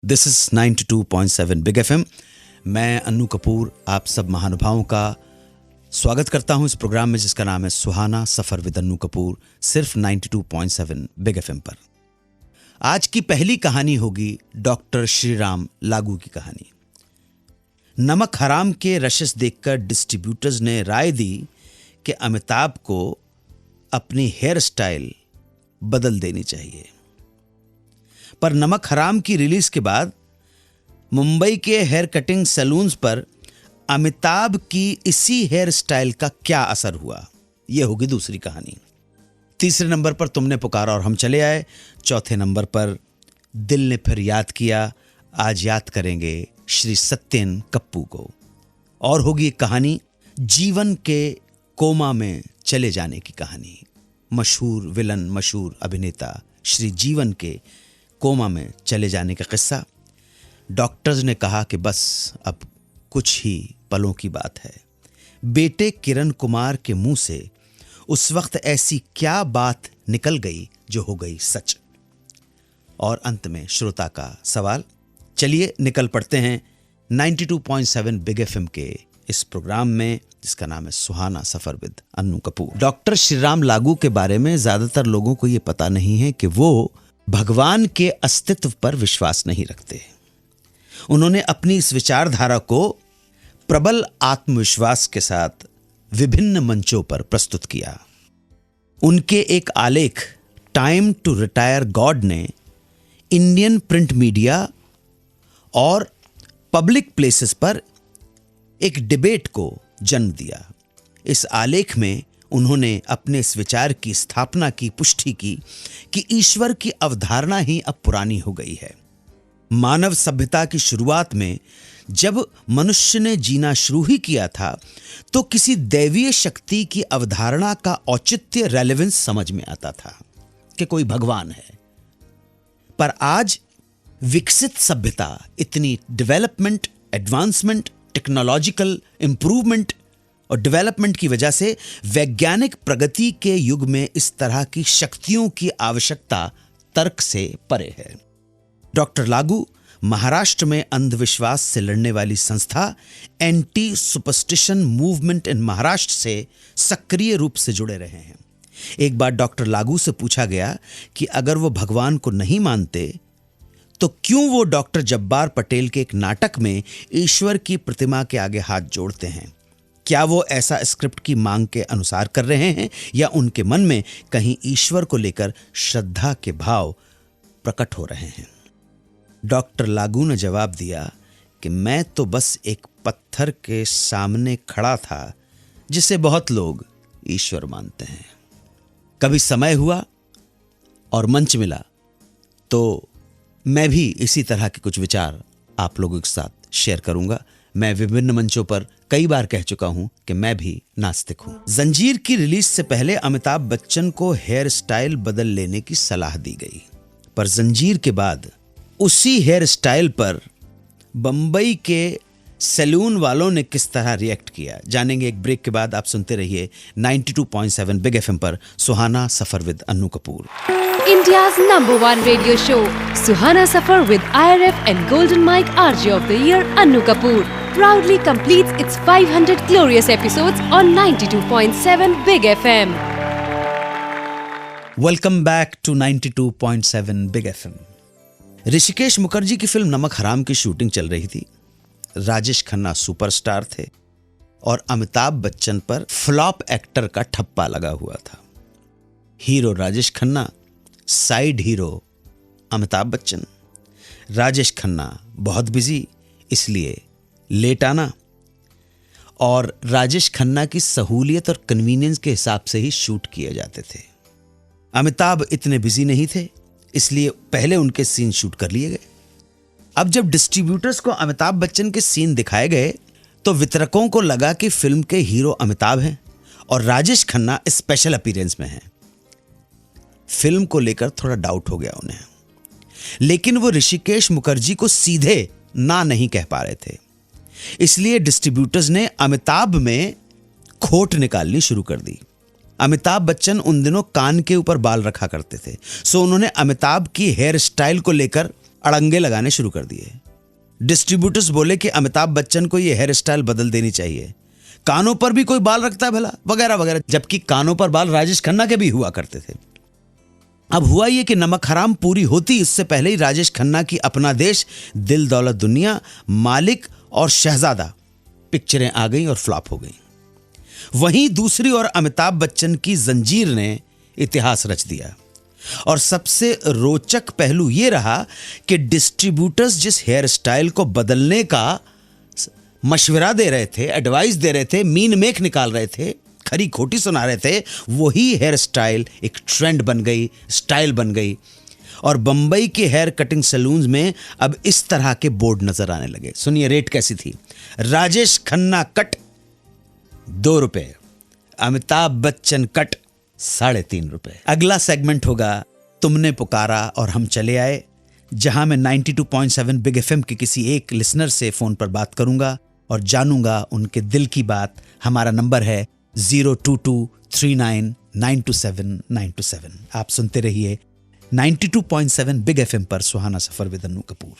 This is 92.7 big FM. मैं अन्नू कपूर आप सब महानुभावों का स्वागत करता हूं इस प्रोग्राम में जिसका नाम है सुहाना सफर विद अन्नू कपूर, सिर्फ 92.7 बिग एफएम पर। आज की पहली कहानी होगी डॉक्टर श्रीराम लागू की कहानी। नमक हराम के रशेस देखकर डिस्ट्रीब्यूटर्स ने राय दी कि अमिताभ को अपनी हेयर स्टाइल बदल देनी चाहिए। पर नमक हराम की रिलीज के बाद मुंबई के हेयर कटिंग सैलून्स पर अमिताभ की इसी हेयर स्टाइल का क्या असर हुआ, यह होगी दूसरी कहानी। तीसरे नंबर पर तुमने पुकारा और हम चले आए। चौथे नंबर पर दिल ने फिर याद किया, आज याद करेंगे श्री सत्यन कप्पू को। और होगी एक कहानी जीवन के कोमा में चले जाने की कहानी। मशहूर विलन, मशहूर अभिनेता श्री जीवन के कोमा में चले जाने का किस्सा। डॉक्टर्स ने कहा कि बस अब कुछ ही पलों की बात है। बेटे किरण कुमार के मुंह से उस वक्त ऐसी क्या बात निकल गई जो हो गई सच। और अंत में श्रोता का सवाल। चलिए निकल पड़ते हैं 92.7 बिग एफएम के इस प्रोग्राम में जिसका नाम है सुहाना सफर विद अन्नू कपूर। डॉक्टर श्रीराम लागू के बारे में ज्यादातर लोगों को यह पता नहीं है कि वो भगवान के अस्तित्व पर विश्वास नहीं रखते। उन्होंने अपनी इस विचारधारा को प्रबल आत्मविश्वास के साथ विभिन्न मंचों पर प्रस्तुत किया। उनके एक आलेख टाइम टू रिटायर गॉड ने इंडियन प्रिंट मीडिया और पब्लिक प्लेसेस पर एक डिबेट को जन्म दिया। इस आलेख में उन्होंने अपने इस विचार की स्थापना की, पुष्टि की कि ईश्वर की अवधारणा ही अब पुरानी हो गई है। मानव सभ्यता की शुरुआत में जब मनुष्य ने जीना शुरू ही किया था तो किसी दैवीय शक्ति की अवधारणा का औचित्य, रेलेवेंस समझ में आता था कि कोई भगवान है। पर आज विकसित सभ्यता, इतनी डेवलपमेंट, एडवांसमेंट, टेक्नोलॉजिकल इंप्रूवमेंट और डेवलपमेंट की वजह से वैज्ञानिक प्रगति के युग में इस तरह की शक्तियों की आवश्यकता तर्क से परे है। डॉक्टर लागू महाराष्ट्र में अंधविश्वास से लड़ने वाली संस्था anti superstition movement in Maharashtra से सक्रिय रूप से जुड़े रहे हैं। एक बार डॉक्टर लागू से पूछा गया कि अगर वो भगवान को नहीं मानते तो क्यों वो डॉक्टर जब्बार पटेल के एक नाटक में ईश्वर की प्रतिमा के आगे हाथ जोड़ते हैं। क्या वो ऐसा स्क्रिप्ट की मांग के अनुसार कर रहे हैं या उनके मन में कहीं ईश्वर को लेकर श्रद्धा के भाव प्रकट हो रहे हैं। डॉक्टर लागू ने जवाब दिया कि मैं तो बस एक पत्थर के सामने खड़ा था जिसे बहुत लोग ईश्वर मानते हैं। कभी समय हुआ और मंच मिला तो मैं भी इसी तरह के कुछ विचार आप लोगों के साथ शेयर करूंगा। मैं विभिन्न मंचों पर कई बार कह चुका हूं कि मैं भी नास्तिक हूं। जंजीर की रिलीज से पहले अमिताभ बच्चन को हेयर स्टाइल बदल लेने की सलाह दी गई, पर जंजीर के बाद उसी हेयर स्टाइल पर बंबई के सैलून वालों ने किस तरह रिएक्ट किया, जानेंगे एक ब्रेक के बाद। आप सुनते रहिए 92.7 बिग एफएम पर Suhana Safar with Annu Kapoor. India's #1 radio show, Suhana Safar with IRF and Golden Mike RJ of the Year, Annu Kapoor, proudly completes its 500 glorious episodes on 92.7 Big FM. Welcome back to 92.7 Big FM. Rishikesh Mukherjee की film नमक हराम की shooting चल रही थी। Rajesh Khanna superstar थे और अमिताभ बच्चन पर फ्लॉप एक्टर का ठप्पा लगा हुआ था। Hero Rajesh Khanna, side hero Amitabh Bachchan. Rajesh Khanna बहुत बिजी, इसलिए लेट आना, और राजेश खन्ना की सहूलियत और कन्वीनियंस के हिसाब से ही शूट किए जाते थे। अमिताभ इतने बिजी नहीं थे, इसलिए पहले उनके सीन शूट कर लिए गए। अब जब डिस्ट्रीब्यूटर्स को अमिताभ बच्चन के सीन दिखाए गए तो वितरकों को लगा कि फिल्म के हीरो अमिताभ हैं और राजेश खन्ना स्पेशल अपीयरेंस में हैं। फिल्म को लेकर थोड़ा डाउट हो गया उन्हें, लेकिन वो ऋषिकेश मुखर्जी को सीधे ना नहीं कह पा रहे थे। इसलिए डिस्ट्रीब्यूटर्स ने अमिताभ में खोट निकालनी शुरू कर दी। अमिताभ बच्चन उन दिनों कान के ऊपर बाल रखा करते थे, सो उन्होंने अमिताभ की हेयर स्टाइल को लेकर अड़ंगे लगाने शुरू कर दिए। डिस्ट्रीब्यूटर्स बोले कि अमिताभ बच्चन को ये हेयर स्टाइल बदल देनी चाहिए, कानों पर भी कोई बाल रखता है भला, वगैरह वगैरह, जबकि कानों पर बाल राजेश खन्ना के भी हुआ करते थे। अब हुआ ये कि नमक हराम पूरी होती इससे पहले ही राजेश खन्ना की अपना देश, दिल दौलत दुनिया, मालिक और शहजादा पिक्चरें आ गई और फ्लॉप हो गई। वहीं दूसरी ओर अमिताभ बच्चन की जंजीर ने इतिहास रच दिया। और सबसे रोचक पहलू यह रहा कि डिस्ट्रीब्यूटर्स जिस हेयर स्टाइल को बदलने का मशवरा दे रहे थे, एडवाइस दे रहे थे, मीन मेक निकाल रहे थे, खरी खोटी सुना रहे थे, वही हेयर स्टाइल एक ट्रेंड बन गई, स्टाइल बन गई। और बंबई के हेयर कटिंग सैलून्स में अब इस तरह के बोर्ड नजर आने लगे। सुनिए रेट कैसी थी। राजेश खन्ना कट 2 रुपए, अमिताभ बच्चन कट 3.5 रुपए। अगला सेगमेंट होगा तुमने पुकारा और हम चले आए, जहां मैं 92.7 बिग एफएम के किसी एक लिसनर से फोन पर बात करूंगा और जानूंगा उनके दिल की बात। हमारा नंबर है 02239927927। आप सुनते रहिए 92.7 बिग एफएम पर Suhana Safar with Annu Kapoor.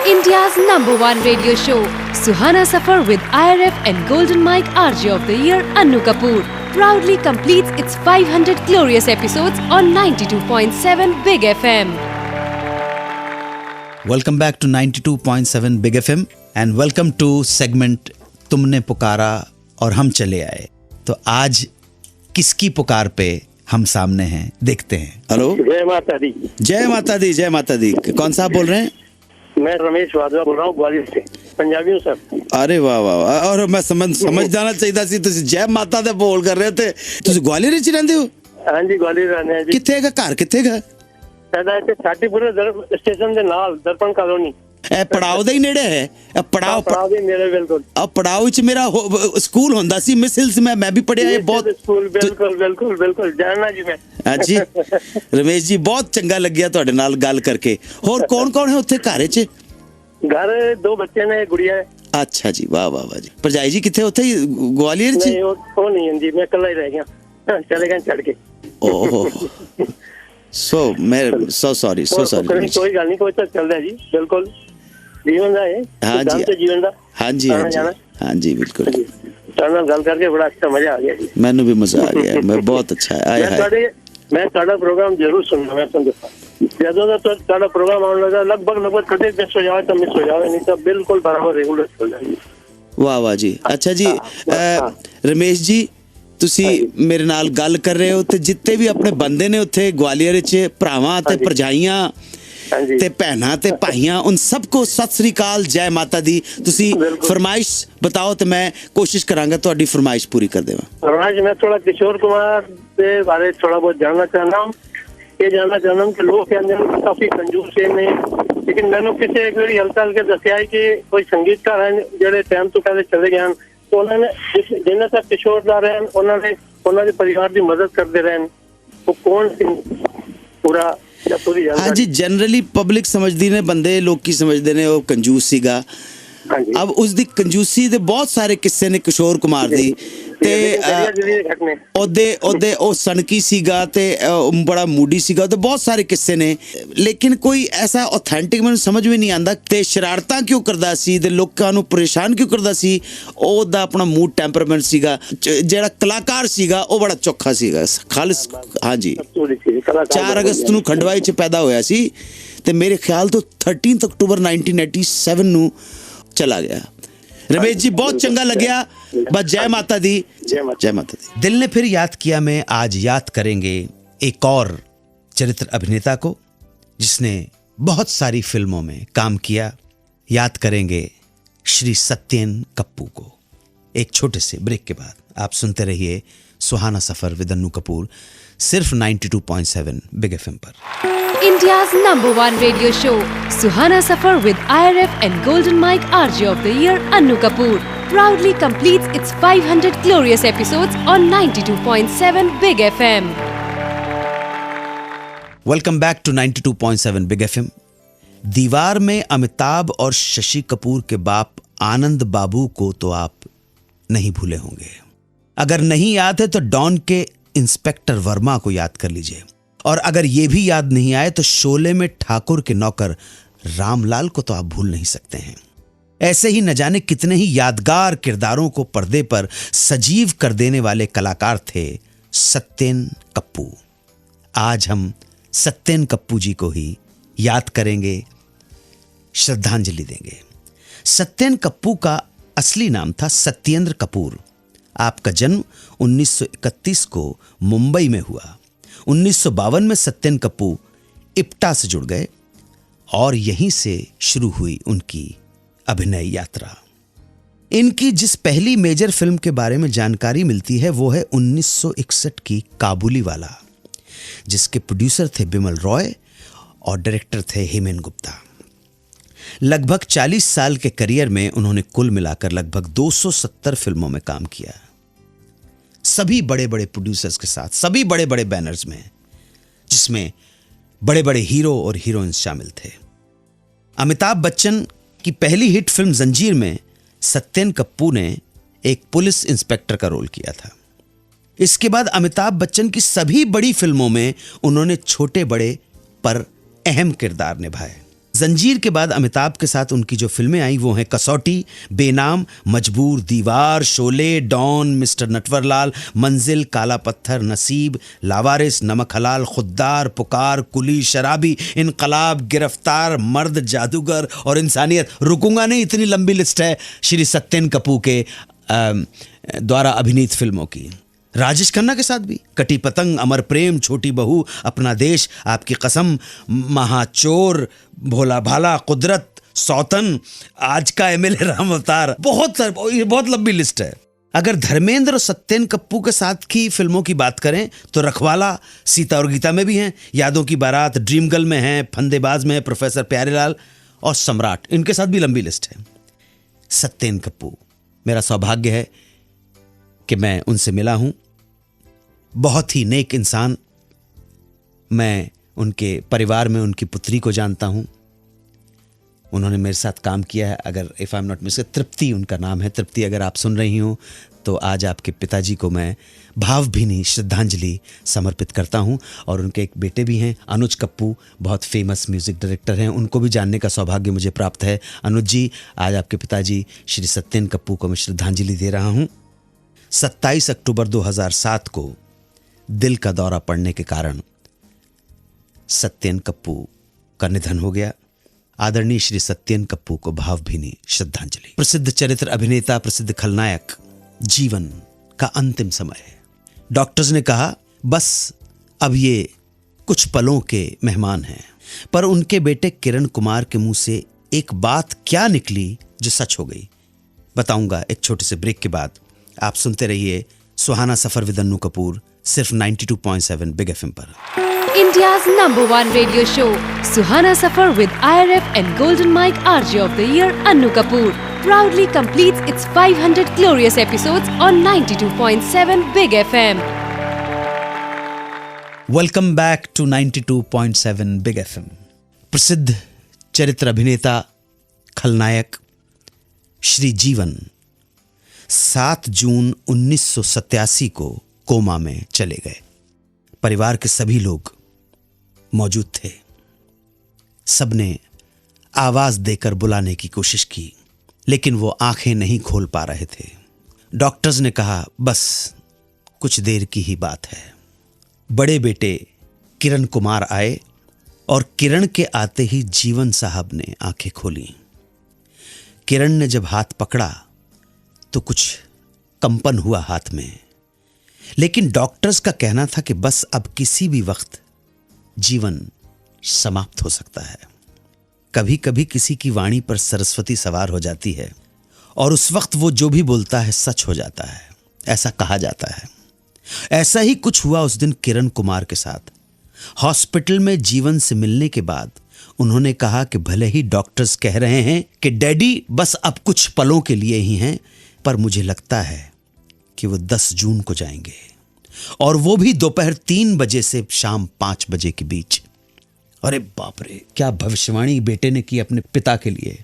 India's #1 radio show, Suhana Safar with IRF and Golden Mike RJ of the Year, Annu Kapoor, proudly completes its 500 glorious episodes on 92.7 Big FM. Welcome back to 92.7 Big FM and welcome to segment तुमने पुकारा और हम चले आए। तो आज किसकी पुकार पे हम सामने हैं, देखते हैं। हेलो, जय माता दी। जय माता दी, जय माता दी। कौन साहब बोल रहे हैं? मैं रमेश वाधवा बोल रहा हूँ ग्वालियर से, पंजाबी हूँ सर। अरे वाह वाह वाह, और मैं समझ जाना चाहिए सी तुसी जय माता दे बोल कर रहे थे। तुसी ग्वालियर विच रहंदे हो? हाँ जी, ग्वालियर रहने हैं जी। किथे है घर, किथे है? साडा इत्थे छाटीपुरा स्टेशन दे नाल दर्पण कॉलोनी। ए पड़ाव दे ही नेड़े है। पड़ाव दे नेड़े बिल्कुल। अब पड़ाव विच मेरा स्कूल होंदा सी, मिस हिल्स में मैं भी पढ़िया है बहुत। स्कूल बिल्कुल बिल्कुल बिल्कुल जानना जी मैं। हाँ जी रमेश जी, बहुत चंगा लगिया तुहाडे नाल गल करके। होर कौन-कौन है उत्थे घर च? घर 2 बच्चे ने, गुड़िया है। अच्छा जी, वाह वाह वाह जी। भरजाई जी किथे? उत्थे ग्वालियर च? नहीं, वो नहीं है जी, मैं कल्ला ही रह गया, चले गए छड़ के। ओह सो सॉरी। कोई गल नहीं, कोई तो चल रहा जी, बिल्कुल जीवन दा है। हाँ जी, जीवन दा। हाँ जी हाँ जी बिल्कुल। तुहाडे गल करके बड़ा अच्छा मजा आ गया जी। मैनू भी मजा आ गया, मैं बहुत अच्छा है। मैं ਤੁਹਾਡਾ प्रोग्राम जरूर सुनना। मैं समझो ਜਦੋਂ ਦਾ ਤੁਹਾਡਾ प्रोग्राम आने लगा लगभग कदे मिस हो जाए तो मिस हो जाए, नहीं तो बिल्कुल बराबर रेगुलर चल जाएगी। वाह वाह जी। अच्छा जी, रमेश जी ਤੁਸੀਂ ਮੇਰੇ ਨਾਲ ਗੱਲ ਕਰ ਰਹੇ ਹੋ ਤੇ ਜਿੱਤੇ ਵੀ ਆਪਣੇ ਬੰਦੇ ਨੇ ਉੱਥੇ ਗਵਾਲੀਅਰ 'ਚ ਭਰਾਵਾਂ ਤੇ ਭਰਜਾਈਆਂ ਤੇ ਭੈਣਾਂ ਤੇ ਭਾਈਆਂ, उन सबको सत श्री अकाल, जय माता दी। ਤੁਸੀਂ फरमाइश बताओ ਤੇ मैं कोशिश करांगा ਤੁਹਾਡੀ फरमाइश पूरी कर देवां। फरमाइश मैं थोड़ा किशोर कुमार के बारे थोड़ा बहुत जानना चाहता हूँ। ये जानना चाहता हूँ कि लोग कहते हैं काफी कंजूस ने, लेकिन मैंने किसी एक बार हल्का हल्का दसिया है कि कोई संगीतकार है ਜਿਹੜੇ टाइम तो पहले चले गए, तो उन्होंने जिन्हें तक किशोर ला रहे हैं उन्होंने परिवार की मदद करते रहे, वो कौन सी पूरा? हाँ जी, जनरली पब्लिक समझदी ने, बंदे लोग की समझते ने वो कंजूस सीगा। अब उसकी कंजूसी दे बहुत सारे किस्से ने किशोर कुमार दी ते ओदे ओ सनकी सीगा ते बड़ा मूडी सीगा, तो बहुत सारे किस्से ने, लेकिन कोई ऐसा ऑथेंटिक मैंने समझ में नहीं आंदा ते शरारतां क्यों करदा सी ते लोकां नूं परेशान क्यों करदा सी। ओदा अपना मूड टेंपरामेंट सीगा। जेड़ा कलाकार सीगा वो बड़ा चोखा सीगा, खालिस। हाँ जी, 4 अगस्त नूं खंडवाई च पैदा होया सी ते मेरे ख्याल तो 13 अक्टूबर 1987 नूं चला गया। रमेश जी बहुत चंगा लग्या, बस जय माता दी, जय माता दी। दिल ने फिर याद किया में आज याद करेंगे एक और चरित्र अभिनेता को जिसने बहुत सारी फिल्मों में काम किया। याद करेंगे श्री सत्येन कप्पू को। एक छोटे से ब्रेक के बाद आप सुनते रहिए सुहाना सफर विद अन्नू कपूर, सिर्फ 92.7 बिग एफएम पर। India's #1 radio show, Suhana Safar with IRF and Golden Mike RJ of the Year, Annu Kapoor, proudly completes its 500 glorious episodes on 92.7 Big FM. Welcome back to 92.7 big FM. Deewar में अमिताभ और शशि कपूर के बाप आनंद बाबू को तो आप नहीं भूले होंगे। अगर नहीं याद है तो डॉन के इंस्पेक्टर वर्मा को याद कर लीजिए, और अगर ये भी याद नहीं आए तो शोले में ठाकुर के नौकर रामलाल को तो आप भूल नहीं सकते हैं। ऐसे ही न जाने कितने ही यादगार किरदारों को पर्दे पर सजीव कर देने वाले कलाकार थे सत्येन कप्पू। आज हम सत्येन कप्पू जी को ही याद करेंगे, श्रद्धांजलि देंगे। सत्येन कप्पू का असली नाम था सत्येंद्र कपूर। आपका जन्म 1931 को मुंबई में हुआ। 1952 में सत्येन कप्पू इप्टा से जुड़ गए और यहीं से शुरू हुई उनकी अभिनय यात्रा। इनकी जिस पहली मेजर फिल्म के बारे में जानकारी मिलती है वो है 1961 की काबुलीवाला, जिसके प्रोड्यूसर थे बिमल रॉय और डायरेक्टर थे हेमेन गुप्ता। लगभग 40 साल के करियर में उन्होंने कुल मिलाकर लगभग 270 फिल्मों में काम किया, सभी बड़े बड़े प्रोड्यूसर्स के साथ, सभी बड़े बड़े बैनर्स में, जिसमें बड़े बड़े हीरो और हीरोइंस शामिल थे। अमिताभ बच्चन की पहली हिट फिल्म जंजीर में सत्येन कप्पू ने एक पुलिस इंस्पेक्टर का रोल किया था। इसके बाद अमिताभ बच्चन की सभी बड़ी फिल्मों में उन्होंने छोटे बड़े पर अहम किरदार निभाए। जंजीर के बाद अमिताभ के साथ उनकी जो फिल्में आई वो हैं कसौटी, बेनाम, मजबूर, दीवार, शोले, डॉन, मिस्टर नटवरलाल, मंजिल, काला पत्थर, नसीब, लावारिस, नमक हलाल, खुद्दार, पुकार, कुली, शराबी, इनकलाब, गिरफ्तार, मर्द, जादूगर और इंसानियत। रुकूंगा नहीं, इतनी लंबी लिस्ट है श्री सत्येन कप्पू के द्वारा अभिनीत फिल्मों की। राजेश खन्ना के साथ भी कटी पतंग, अमर प्रेम, छोटी बहू, अपना देश, आपकी कसम, महाचोर, भोला भाला, कुदरत, सौतन, आज का एमएलए राम अवतार, बहुत लंबी लिस्ट है। अगर धर्मेंद्र और सत्येन कप्पू के साथ की फिल्मों की बात करें तो रखवाला, सीता और गीता में भी हैं, यादों की बारात, ड्रीम गर्ल में हैं, फंदेबाज में है, प्रोफेसर प्यारेलाल और सम्राट, इनके साथ भी लंबी लिस्ट है। सत्येन कप्पू, मेरा सौभाग्य है कि मैं उनसे मिला हूं। बहुत ही नेक इंसान। मैं उनके परिवार में उनकी पुत्री को जानता हूं। उन्होंने मेरे साथ काम किया है। अगर if I am not miss, Tripti उनका नाम है। तृप्ति, अगर आप सुन रही हो तो आज आपके पिताजी को मैं भावभीनी श्रद्धांजलि समर्पित करता हूं। और उनके एक बेटे भी हैं, अनुज कप्पू, बहुत फेमस म्यूज़िक डायरेक्टर हैं। उनको भी जानने का सौभाग्य मुझे प्राप्त है। अनुज जी, आज आपके पिताजी श्री सत्येन कप्पू को मैं श्रद्धांजलि दे रहा हूं। 27 अक्टूबर 2007 को दिल का दौरा पड़ने के कारण सत्येन कप्पू का निधन हो गया। आदरणीय श्री सत्येन कप्पू को भावभीनी श्रद्धांजलि। प्रसिद्ध चरित्र अभिनेता, प्रसिद्ध खलनायक, जीवन का अंतिम समय है। डॉक्टर्स ने कहा बस अब ये कुछ पलों के मेहमान हैं, पर उनके बेटे किरण कुमार के मुंह से एक बात क्या निकली जो सच हो गई, बताऊंगा एक छोटे से ब्रेक के बाद। आप सुनते रहिए सुहाना सफर विद अन्नू कपूर, सिर्फ 92.7 बिग एफएम पर। India's #1 radio show, Suhana Safar with IRF and Golden Mike RJ of the Year, Annu Kapoor, proudly completes its 500 glorious episodes on 92.7 Big FM. Welcome back to 92.7 big FM. प्रसिद्ध चरित्र अभिनेता, खलनायक श्री जीवन 7 जून 1987 को coma में चले गए। परिवार के सभी लोग मौजूद थे। सबने आवाज देकर बुलाने की कोशिश की, लेकिन वो आंखें नहीं खोल पा रहे थे। डॉक्टर्स ने कहा बस कुछ देर की ही बात है। बड़े बेटे किरण कुमार आए और किरण के आते ही जीवन साहब ने आंखें खोली। किरण ने जब हाथ पकड़ा तो कुछ कंपन हुआ हाथ में, लेकिन डॉक्टर्स का कहना था कि बस अब किसी भी वक्त जीवन समाप्त हो सकता है। कभी कभी किसी की वाणी पर सरस्वती सवार हो जाती है और उस वक्त वो जो भी बोलता है सच हो जाता है, ऐसा कहा जाता है। ऐसा ही कुछ हुआ उस दिन किरण कुमार के साथ। हॉस्पिटल में जीवन से मिलने के बाद उन्होंने कहा कि भले ही डॉक्टर्स कह रहे हैं कि डैडी बस अब कुछ पलों के लिए ही हैं, पर मुझे लगता है कि वो 10 जून को जाएंगे, और वो भी दोपहर 3 बजे से शाम 5 बजे के बीच। अरे बाप रे, क्या भविष्यवाणी बेटे ने की अपने पिता के लिए।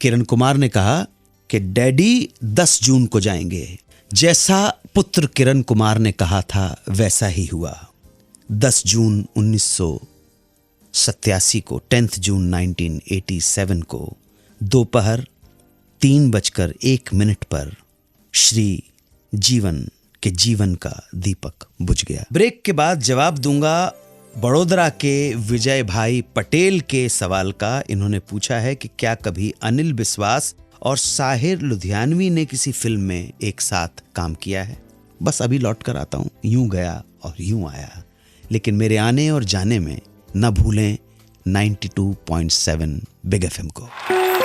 किरण कुमार ने कहा कि डैडी 10 जून को जाएंगे। जैसा पुत्र किरण कुमार ने कहा था वैसा ही हुआ। 10 जून 87 को 10 जून 1987 को दोपहर 3:01 पर श्री जीवन के जीवन का दीपक बुझ गया। ब्रेक के बाद जवाब दूंगा बड़ोदरा के विजय भाई पटेल के सवाल का। इन्होंने पूछा है कि क्या कभी अनिल बिस्वास और साहिर लुधियानवी ने किसी फिल्म में एक साथ काम किया है। बस अभी लौट कर आता हूं, यूं गया और यूं आया, लेकिन मेरे आने और जाने में न भूलें 92.7 बिग एफएम को।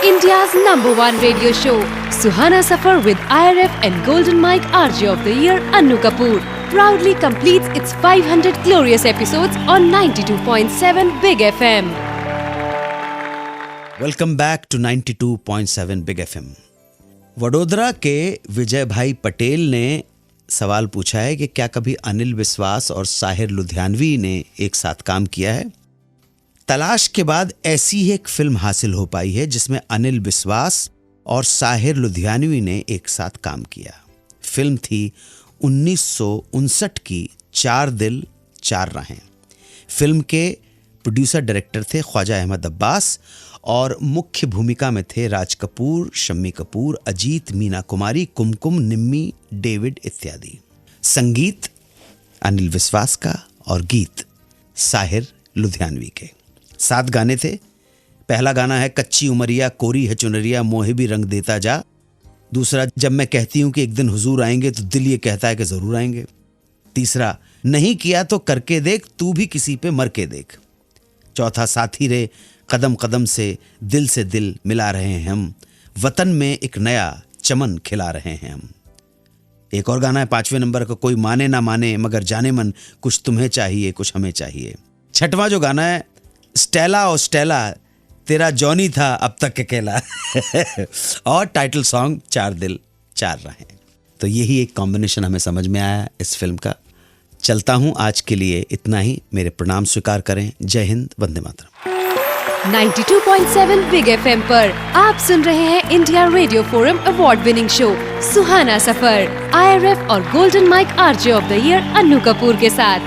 India's #1 radio show, Suhana Safar with IRF and Golden Mike RJ of the Year, Annu Kapoor, proudly completes its 500 glorious episodes on 92.7 Big FM. Welcome back to 92.7 big FM. Vadodara के विजय भाई पटेल ने सवाल पूछा है कि क्या कभी अनिल बिस्वास और साहिर लुधियानवी ने एक साथ काम किया है। तलाश के बाद ऐसी ही एक फिल्म हासिल हो पाई है जिसमें अनिल बिस्वास और साहिर लुधियानवी ने एक साथ काम किया। फिल्म थी 1959 की 4 दिल 4 राहें। फिल्म के प्रोड्यूसर डायरेक्टर थे ख्वाजा अहमद अब्बास और मुख्य भूमिका में थे राज कपूर, शम्मी कपूर, अजीत, मीना कुमारी, कुमकुम, निम्मी, डेविड इत्यादि। संगीत अनिल बिस्वास का और गीत साहिर लुधियानवी के। 7 गाने थे। पहला गाना है कच्ची उमरिया कोरी है चुनरिया मोहे भी रंग देता जा। दूसरा जब मैं कहती हूं कि एक दिन हुजूर आएंगे तो दिल ये कहता है कि जरूर आएंगे। तीसरा नहीं किया तो करके देख तू भी किसी पे मर के देख। चौथा साथी रे कदम कदम से दिल मिला रहे हैं हम, वतन में एक नया चमन खिला रहे हैं हम। एक और गाना है 5वें नंबर का कोई माने ना माने मगर जाने मन कुछ तुम्हें चाहिए कुछ हमें चाहिए। छठवां जो गाना है स्टेला ओ स्टेला तेरा जॉनी था अब तक अकेला और टाइटल सॉन्ग 4 दिल 4 राहें। तो यही एक कॉम्बिनेशन हमें समझ में आया इस फिल्म का। चलता हूं, आज के लिए इतना ही। मेरे प्रणाम स्वीकार करें। जय हिंद, वंदे मातरम। 92.7 बिग एफएम पर आप सुन रहे हैं India radio forum award winning show Suhana Safar, IRF और golden mic RJ of the year Annu Kapoor के साथ।